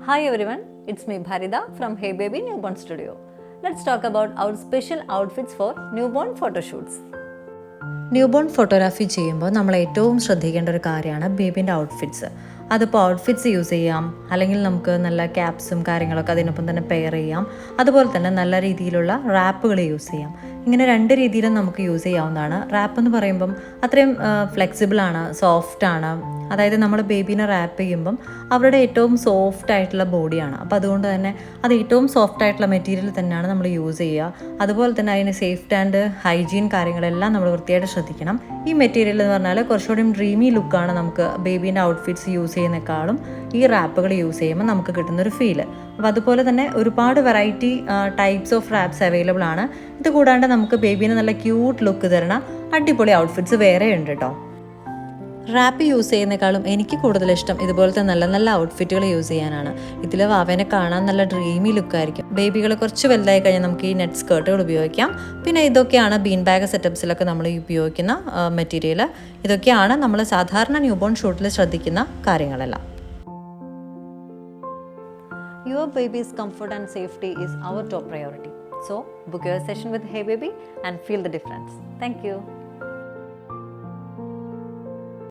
Hi everyone, it's me Bharida from Hey Baby Newborn Studio. Let's talk about our special outfits for newborn photoshoots. Newborn photography ചെയ്യുമ്പോൾ നമ്മൾ ഏറ്റവും ശ്രദ്ധിക്കേണ്ട ഒരു കാര്യമാണ് ബേബീൻ്റെ outfits. അതിപ്പോൾ outfits use ചെയ്യാം, അല്ലെങ്കിൽ നമുക്ക് നല്ല ക്യാപ്സും കാര്യങ്ങളൊക്കെ അതിനൊപ്പം തന്നെ പെയർ ചെയ്യാം. അതുപോലെ തന്നെ നല്ല രീതിയിലുള്ള റാപ്പുകൾ യൂസ് ചെയ്യാം. ഇങ്ങനെ രണ്ട് രീതിയിലും നമുക്ക് യൂസ് ചെയ്യാവുന്നതാണ്. റാപ്പ് എന്ന് പറയുമ്പം അത്രയും ഫ്ലെക്സിബിളാണ്, സോഫ്റ്റാണ്. അതായത് നമ്മൾ ബേബീനെ റാപ്പ് ചെയ്യുമ്പം അവരുടെ ഏറ്റവും സോഫ്റ്റ് ആയിട്ടുള്ള ബോഡിയാണ്. അപ്പോൾ അതുകൊണ്ട് തന്നെ അത് ഏറ്റവും സോഫ്റ്റ് ആയിട്ടുള്ള മെറ്റീരിയൽ തന്നെയാണ് നമ്മൾ യൂസ് ചെയ്യുക. അതുപോലെ തന്നെ അതിന് സേഫ്റ്റി ആൻഡ് ഹൈജീൻ കാര്യങ്ങളെല്ലാം നമ്മൾ വൃത്തിയായിട്ട് ശ്രദ്ധിക്കണം. ഈ മെറ്റീരിയൽ എന്ന് പറഞ്ഞാൽ കുറച്ചുകൂടി ഡ്രീമി ലുക്കാണ് നമുക്ക് ബേബീൻ്റെ ഔട്ട്ഫിറ്റ്സ് യൂസ് ചെയ്യുന്നതിനേക്കാളും ഈ റാപ്പുകൾ യൂസ് ചെയ്യുമ്പോൾ നമുക്ക് കിട്ടുന്നൊരു ഫീല്. അപ്പോൾ അതുപോലെ തന്നെ ഒരുപാട് variety types of wraps available ആണ്. ഇത് കൂടാണ്ട് നമുക്ക് ബേബീനെ നല്ല ക്യൂട്ട് ലുക്ക് തരണ അടിപൊളി ഔട്ട്ഫിറ്റ്സ് വേറെ ഉണ്ട് കേട്ടോ. റാപ്പ് യൂസ് ചെയ്യുന്നതിനേക്കാളും എനിക്ക് കൂടുതൽ ഇഷ്ടം ഇതുപോലത്തെ നല്ല നല്ല ഔട്ട്ഫിറ്റുകൾ യൂസ് ചെയ്യാനാണ്. ഇതിൽ വാവേനെ കാണാൻ നല്ല ഡ്രീമി ലുക്കായിരിക്കും. ബേബികൾ കുറച്ച് വലുതായി കഴിഞ്ഞാൽ നമുക്ക് ഈ നെറ്റ് സ്കേർട്ടുകൾ ഉപയോഗിക്കാം. പിന്നെ ഇതൊക്കെയാണ് ബീൻ ബാഗ് സെറ്റപ്സിലൊക്കെ നമ്മൾ ഉപയോഗിക്കുന്ന മെറ്റീരിയൽ. ഇതൊക്കെയാണ് നമ്മൾ സാധാരണ ന്യൂബോൺ ഷൂട്ടിൽ ശ്രദ്ധിക്കുന്ന കാര്യങ്ങളെല്ലാം. Your baby's comfort and safety is our top priority. So, book your session with Hey Baby and feel the difference. Thank you.